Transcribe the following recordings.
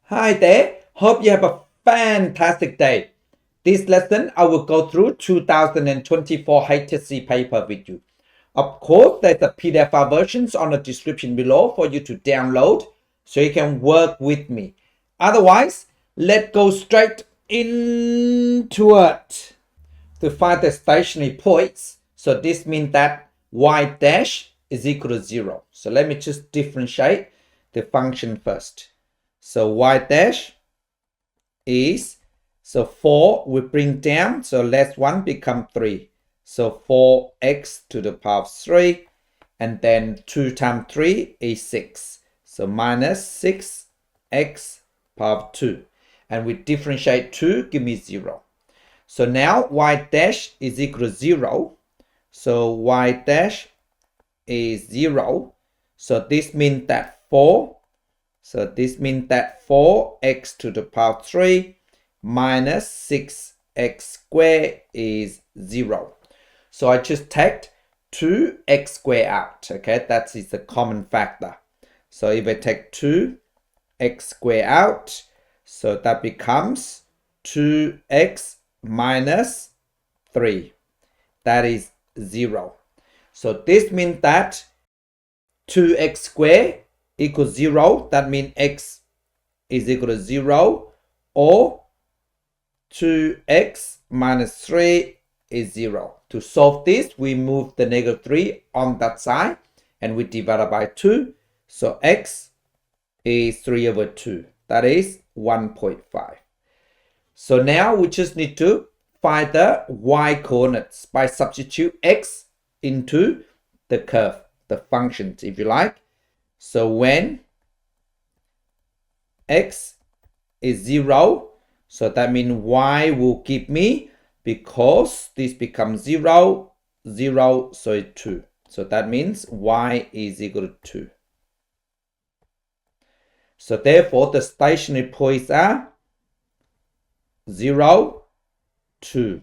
Hi there, hope you have a fantastic day. This lesson, I will go through 2024 HSC paper with you. Of course, there's a PDF file versions on the description below for you to download so you can work with me. Otherwise, let's go straight into it. To find the stationary points, so this means that y dash is equal to 0. So let me just differentiate the function first. So y dash is, so 4 we bring down, so less 1 become 3. So 4x to the power of 3, and then 2 times 3 is 6. So minus 6x power of 2. And we differentiate 2, give me 0. So now y dash is equal to 0. So y dash is 0. So this means that 4. So this means that 4x to the power 3 minus 6x squared is 0. So I just take 2x squared out. Okay, that is the common factor. So if I take 2x squared out, so that becomes 2x minus 3. That is 0. So this means that 2x squared equals 0. That means x is equal to 0, or 2x minus 3 is 0. To solve this, we move the negative 3 on that side and we divide it by 2. So x is 3 over 2. That is 1.5. So now we just need to find the y coordinates by substitute x into the curve, the functions if you like. So when x is 0, so that means y will give me, because this becomes 0, 0, so it's 2. So that means y is equal to 2. So therefore, the stationary points are 0, 2.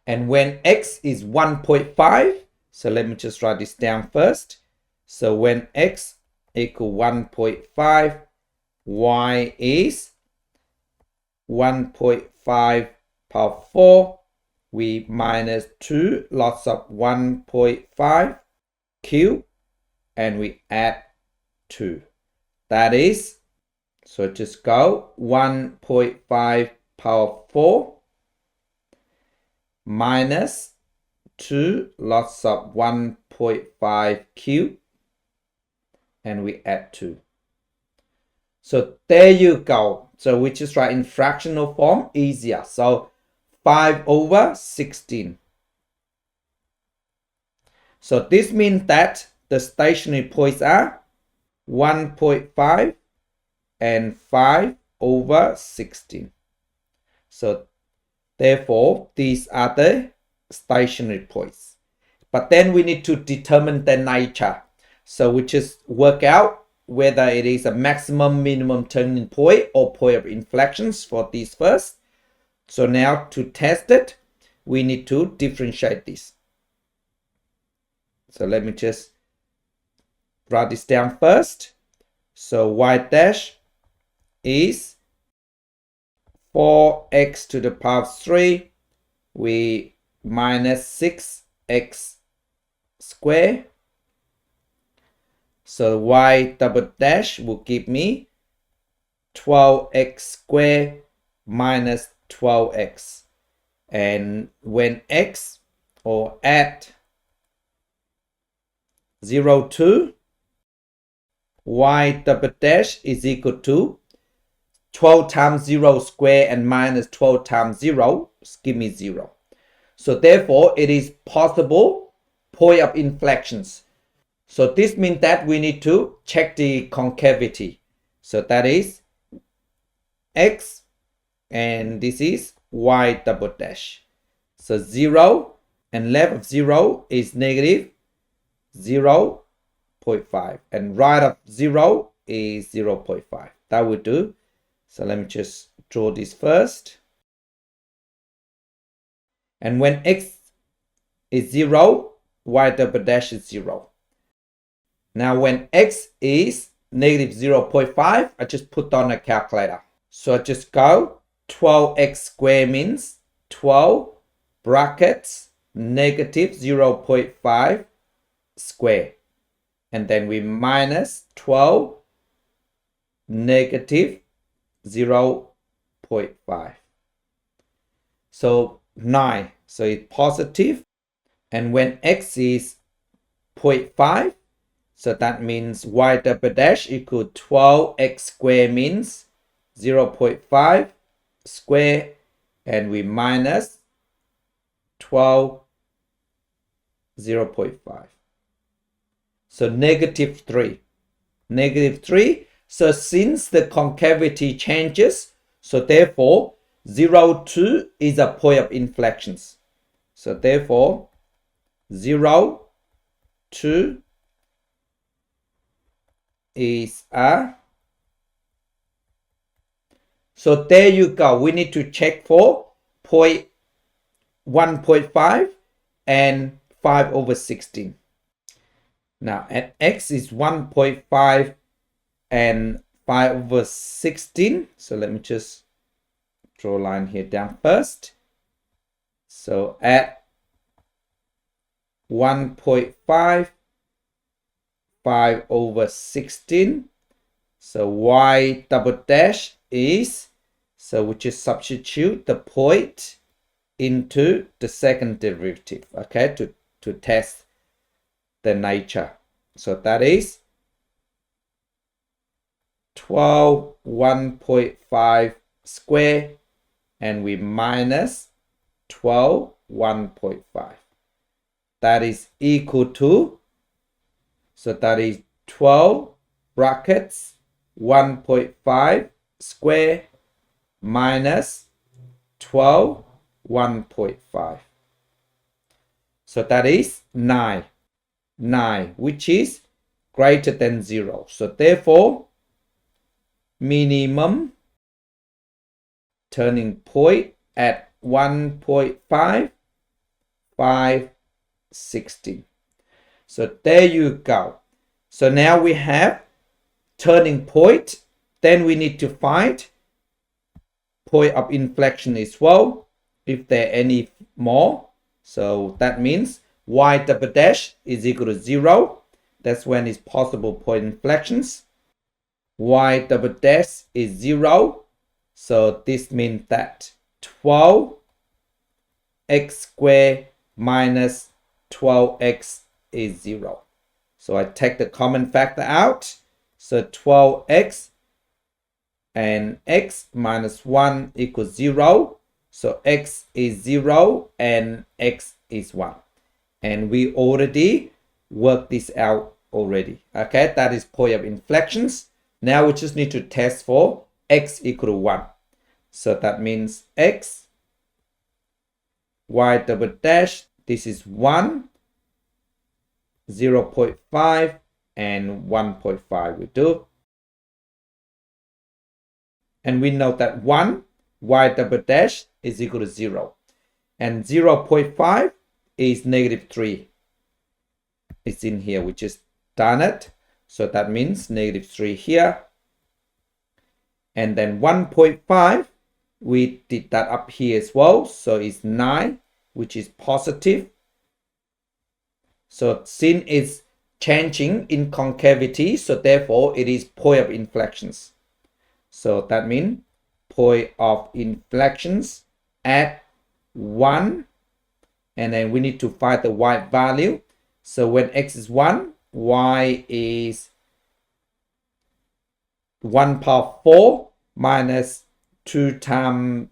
And when x is 1.5, so let me just write this down first. So when x equal 1.5, y is 1.5 power 4. We minus 2 lots of 1.5 cube, and we add 2. That is, so just go 1.5 power 4 minus 2 lots of 1.5 cube, and we add 2. So there you go. So we just write in fractional form, easier. So 5 over 16. So this means that the stationary points are 1.5 and 5 over 16. So therefore, these are the stationary points. But then we need to determine the nature. So we just work out whether it is a maximum, minimum turning point or point of inflections for these first. So now to test it, we need to differentiate this. So let me just write this down first. So y dash is 4x to the power of 3. We minus 6x squared. So y double dash will give me 12x squared minus 12x. And when x, or at 0 to, y double dash is equal to 12 times 0 square and minus 12 times 0, give me 0. So therefore, it is possible point of inflections. So this means that we need to check the concavity. So that is x, and this is y double dash. So 0 and left of 0 is negative 0.5, and right of 0 is 0.5. That will do. So let me just draw this first. And when x is 0, y double dash is 0. Now when x is negative 0.5, I just put on a calculator. So I just go 12x squared means 12 brackets negative 0.5 square. And then we minus 12 negative 0.5. So 9. So it's positive. And when x is 0.5, so that means y double dash equal 12x squared means 0.5 square, and we minus 12 0.5. So negative 3. Negative 3. So since the concavity changes, so therefore 0, 2 is a point of inflections. So therefore 0, 2 is a, so there you go. We need to check for point 1.5 and 5/16. Now at x is 1.5 and 5/16. So let me just draw a line here down first. So at 1.5, 5/16. So y double dash is, so we just substitute the point into the second derivative, okay, to test the nature. So that is 12 1.5 square, and we minus 12 1.5. That is equal to, so that is 12 brackets 1.5 square minus 12 1.5. So that is 9. 9, which is greater than 0. So therefore, minimum turning point at 1.5, 5/16. So there you go. So now we have turning point. Then we need to find point of inflection as well, if there are any more. So that means y double dash is equal to 0. That's when it's possible point inflections. Y double dash is 0. So this means that 12x squared minus 12x is 0. So I take the common factor out. So 12x and x minus 1 equals 0. So x is 0 and x is 1. And we already worked this out already. Okay, that is point of inflections. Now we just need to test for x equal to 1. So that means x, y double dash, this is 1, 0.5, and 1.5 we do. And we know that 1, y double dash, is equal to 0. And 0.5 is negative 3. It's in here. We just done it. So that means negative 3 here. And then 1.5, we did that up here as well. So it's 9, which is positive. So sin is changing in concavity. So therefore, it is point of inflections. So that means point of inflections at 1. And then we need to find the y value. So when x is 1, y is 1 power 4 minus 2 times,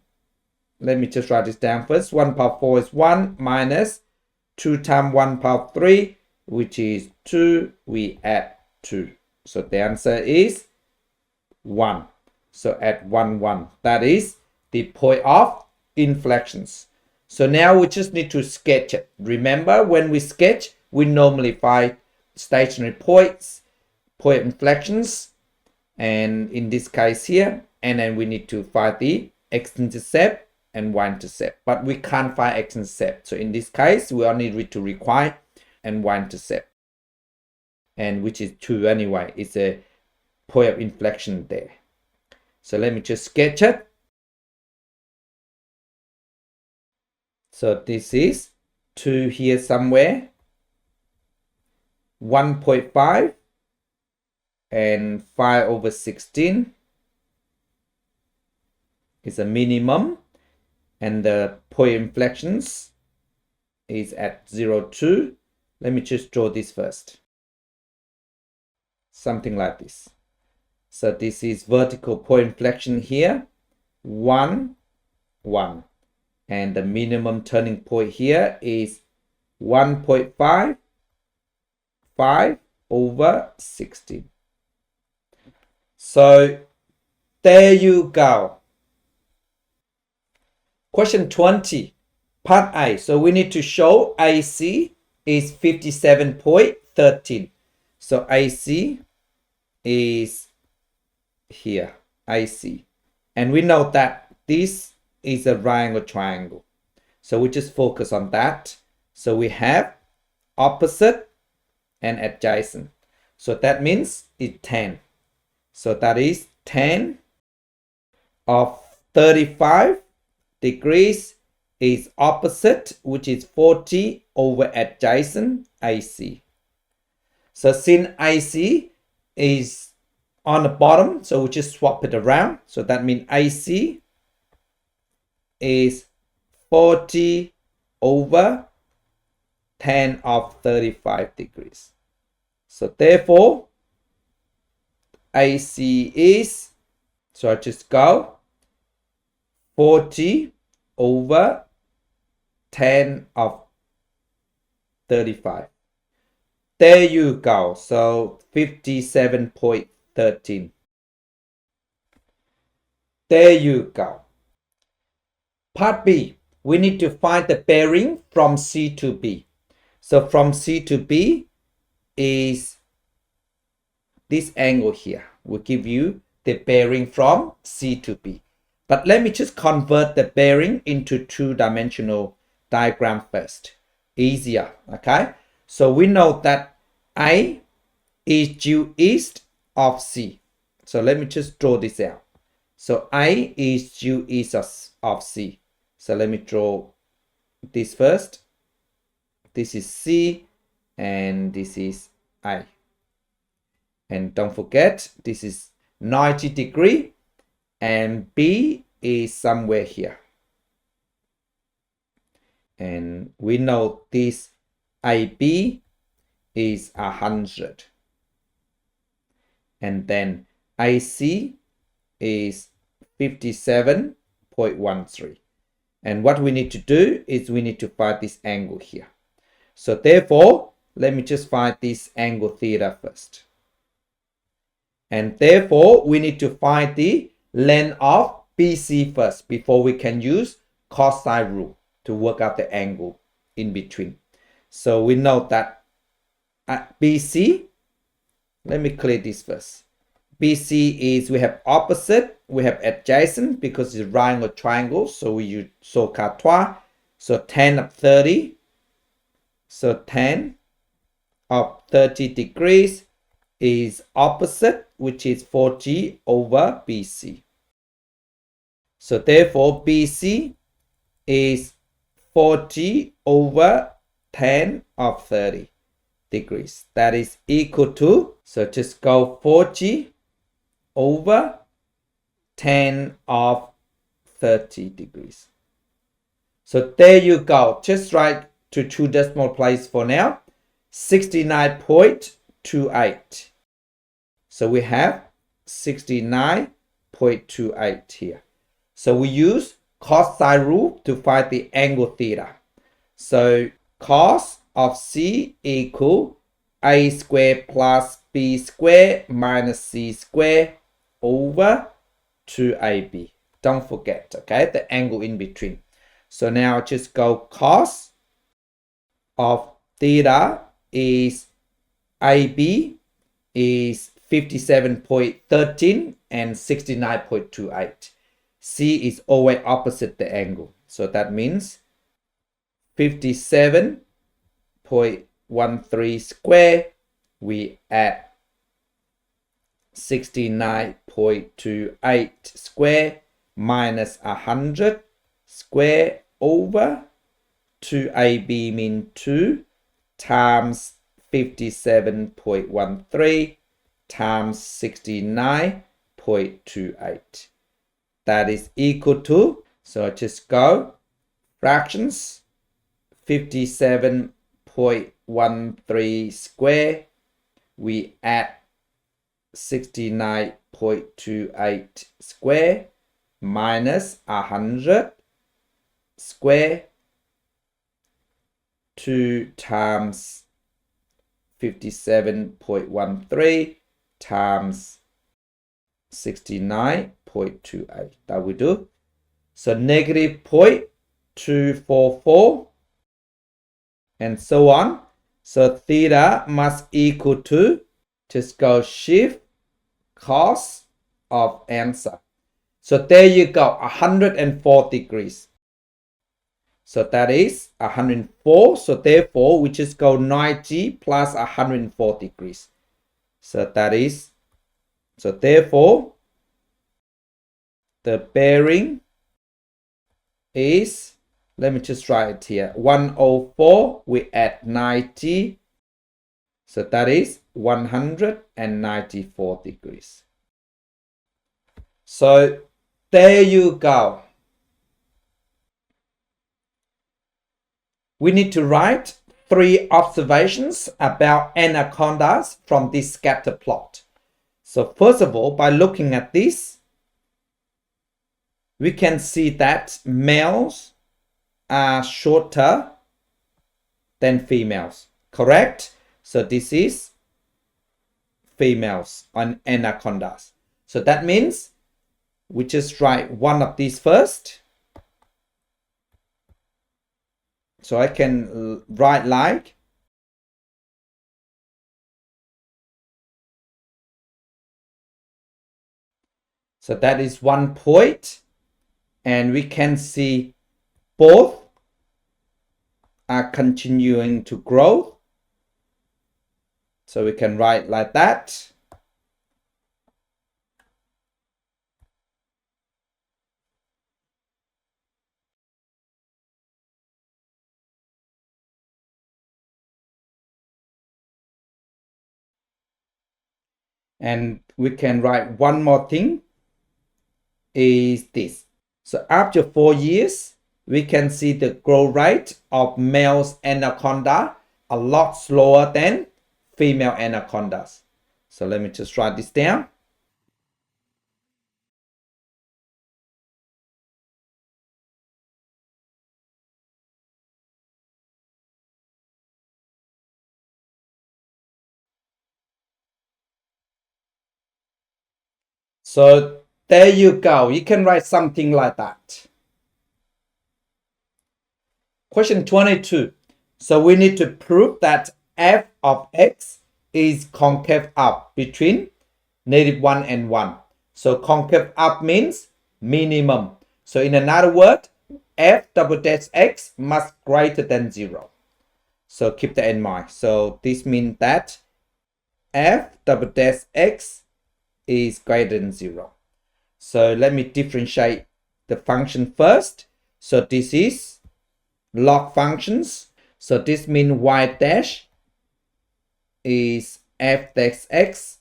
let me just write this down first. 1 power 4 is 1 minus 2 times 1 power 3, which is 2. We add 2. So the answer is 1. So at 1, 1. That is the point of inflections. So now we just need to sketch it. Remember, when we sketch, we normally find stationary points, point inflections, and in this case here, and then we need to find the x-intercept and y-intercept. But we can't find x-intercept. So in this case, we only need to require and y-intercept, and which is 2 anyway. It's a point of inflection there. So let me just sketch it. So this is 2 here somewhere, 1.5 and 5/16 is a minimum, and the point inflections is at 0.2. Let me just draw this first. Something like this. So this is vertical point inflection here, 1, 1. And the minimum turning point here is 1.5, 5/16. So there you go. Question 20, part A. So we need to show AC is 57.13. So AC is here, AC. And we know that this is a right angle triangle. So we just focus on that. So we have opposite and adjacent. So that means it's 10. So that is 10 of 35 degrees is opposite, which is 40 over adjacent AC. So since AC is on the bottom, so we just swap it around. So that means AC is 40 over 10 of 35 degrees. So therefore, AC is, so I just go 40 over 10 of 35. There you go. So 57.13. There you go. Part B, we need to find the bearing from C to B. So from C to B is this angle here. Will give you the bearing from C to B. But let me just convert the bearing into two-dimensional diagram first. Easier, okay? So we know that A is due east of C. So let me just draw this out. So A is due east of C. So let me draw this first. This is C and this is A. And don't forget, this is 90 degree and B is somewhere here. And we know this AB is 100. And then AC is 57.13. And what we need to do is we need to find this angle here. So therefore, let me just find this angle theta first. And therefore, we need to find the length of BC first before we can use cosine rule to work out the angle in between. So we know that at BC, let me clear this first. BC is, we have opposite, we have adjacent because it's right angle triangle. So we use SOHCAHTOA. So 10 of 30. So 10 of 30 degrees is opposite, which is 40 over BC. So therefore, BC is 40 over 10 of 30 degrees. That is equal to, so just go 40 over 10 of 30 degrees. So there you go. Just write to two decimal places for now. 69.28. So we have 69.28 here. So we use cosine rule to find the angle theta. So cos of C equal A squared plus B squared minus C squared over 2AB. Don't forget, okay, the angle in between. So now just go cos of theta is AB is 57.13 and 69.28. C is always opposite the angle. So that means 57.13 square, we add 69.28 square minus 100 square over 2AB mean 2 times 57.13 times 69.28. That is equal to, so I just go fractions, 57.13 square, we add 69.28 square minus 100 square, 2 times 57.13 times 69.28. That we do. So negative 0.244 and so on. So theta must equal to, just go shift cos of answer. So there you go, 104 degrees. So that is 104. So therefore, we just go 90 plus 104 degrees. So that is, so therefore, the bearing is, let me just write it here, 104, we add 90. So that is 194 degrees. So there you go. We need to write 3 observations about anacondas from this scatter plot. So first of all, by looking at this, we can see that males are shorter than females, correct? So this is females on anacondas. So that means we just write one of these first. So I can write like, so that is 1 point, and we can see both are continuing to grow. So we can write like that. And we can write one more thing is this. So after 4 years, we can see the growth rate of males anaconda a lot slower than female anacondas. So let me just write this down. So there you go. You can write something like that. Question 22. So we need to prove that f of x is concave up between -1 and 1. So concave up means minimum. So in another word, f double dash x must greater than 0. So keep that in mind. So this means that f double dash x is greater than 0. So let me differentiate the function first. So this is log functions. So this means y dash is f dash x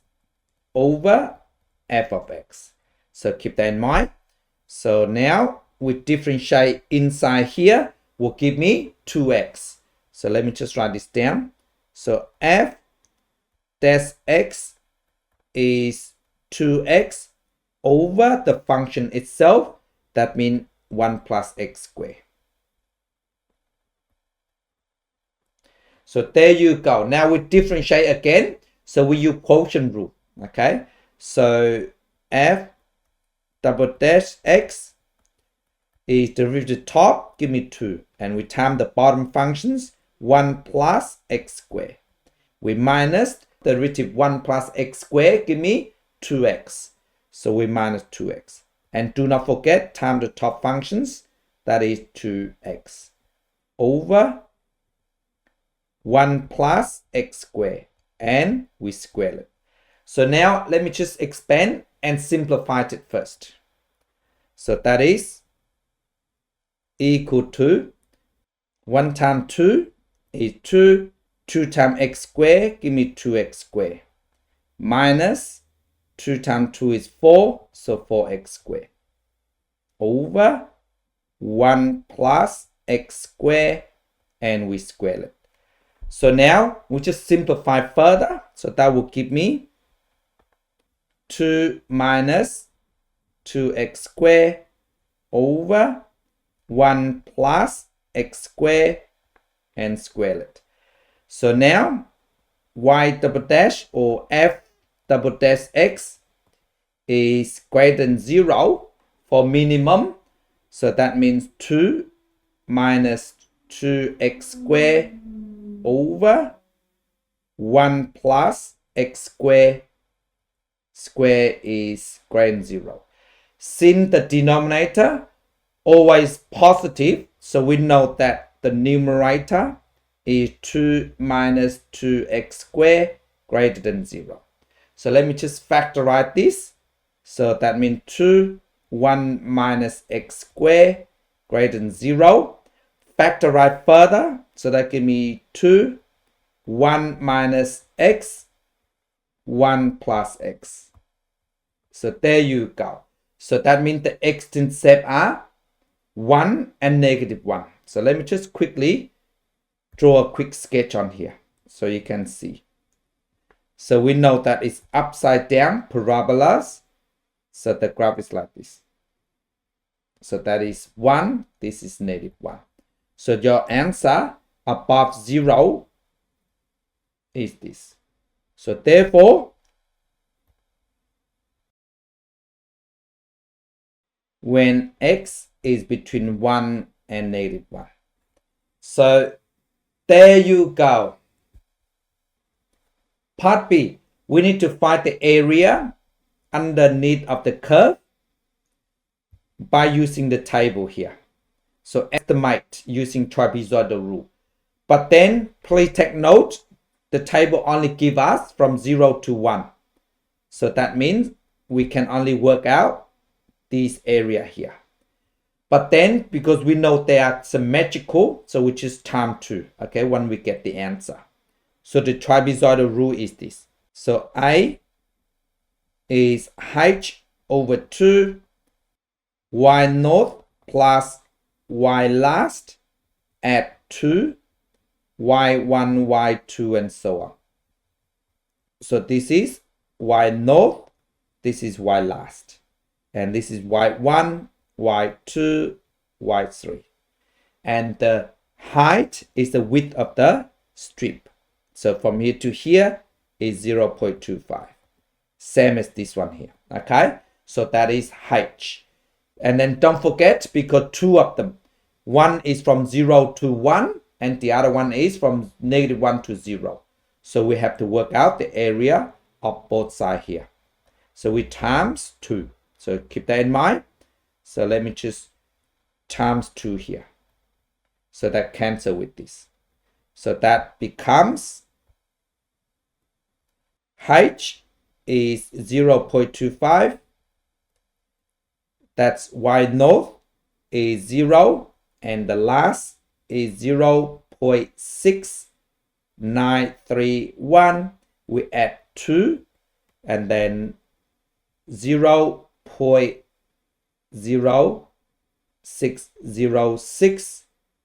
over f of x. So keep that in mind. So now we differentiate inside here will give me 2x. So let me just write this down. So f dash x is 2x over the function itself. That means 1 plus x squared. So there you go. Now we differentiate again. So we use quotient rule. Okay. So f double dash x is derivative top, give me 2. And we times the bottom functions, 1 plus x squared. We minus the derivative 1 plus x squared, give me 2x. So we minus 2x. And do not forget, times the top functions, that is 2x over 1 plus x squared. And we square it. So now let me just expand and simplify it first. So that is equal to 1 times 2 is 2. 2 times x squared, give me 2x squared. Minus 2 times 2 is 4, so 4x squared. Over 1 plus x squared, and we square it. So now we just simplify further. So that will give me 2 minus 2x squared over 1 plus x squared and square it. So now y double dash or f double dash x is greater than 0 for minimum. So that means 2 minus 2x squared over 1 plus x squared is greater than 0. Since the denominator always positive, so we know that the numerator is 2 minus 2x squared greater than 0. So let me just factorize this. So that means 2, 1 minus x squared greater than 0. Factorize further. So that gives me 2, 1 minus x, 1 plus x. So there you go. So that means the x-intercept are 1 and negative 1. So let me just quickly draw a quick sketch on here so you can see. So we know that it's upside down parabolas. So the graph is like this. So that is 1. This is negative 1. So your answer above 0 is this. So therefore, when x is between 1 and negative 1. So there you go. Part B, we need to find the area underneath of the curve by using the table here. So estimate using trapezoidal rule. But then please take note, the table only gives us from 0 to 1. So that means we can only work out this area here. But then because we know they are symmetrical, so we just times 2, okay, when we get the answer. So the trapezoidal rule is this. So A is h over 2 y north plus y last at 2 y1, y2, and so on. So this is y north, this is y last, and this is y1, y2, y3. And the height is the width of the strip. So from here to here is 0.25. Same as this one here. Okay, so that is h. And then don't forget, because two of them, one is from 0 to 1 and the other one is from negative 1 to 0. So we have to work out the area of both sides here. So we times 2. So keep that in mind. So let me just times 2 here. So that cancel with this. So that becomes h is 0.25. That's y north is 0. And the last is 0.6931. We add 2. And then 0.0606.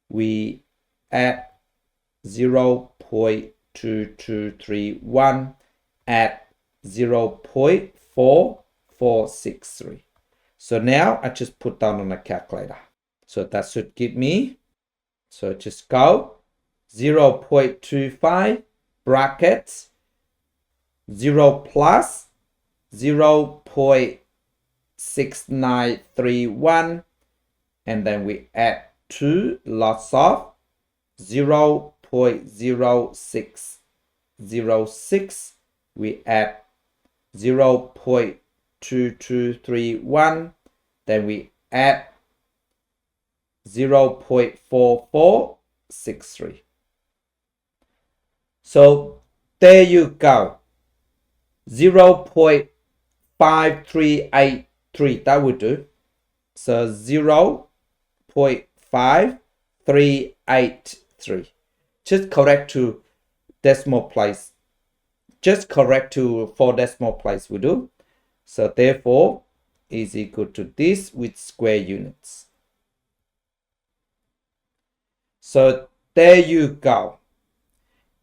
We add 0.2231 at 0.4463. So now I just put down on a calculator. So that should give me, so just go 0.25 brackets 0 plus 0.6931, and then we add 2 lots of 0.0606. We add 0.2231, then we add 0.4463. So there you go. 0.5383. That would do. So 0.5383. Just correct to decimal place. Just correct to 4 decimal place will do. So therefore is equal to this with square units. So there you go.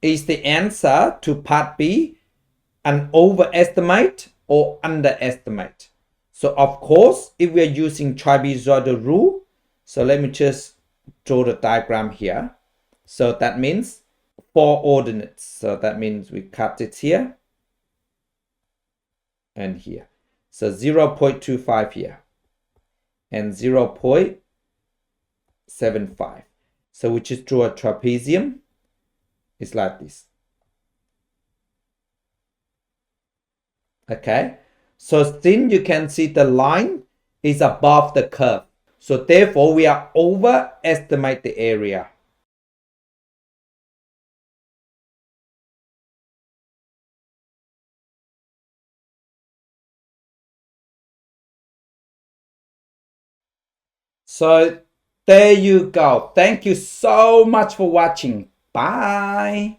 Is the answer to part B an overestimate or underestimate? So of course, if we are using trapezoidal rule, so let me just draw the diagram here. So that means 4 ordinates. So that means we cut it here and here. So 0.25 here and 0.75. So we just draw a trapezium. It's like this. Okay. So since you can see the line is above the curve. So therefore we are overestimate the area. So there you go. Thank you so much for watching. Bye.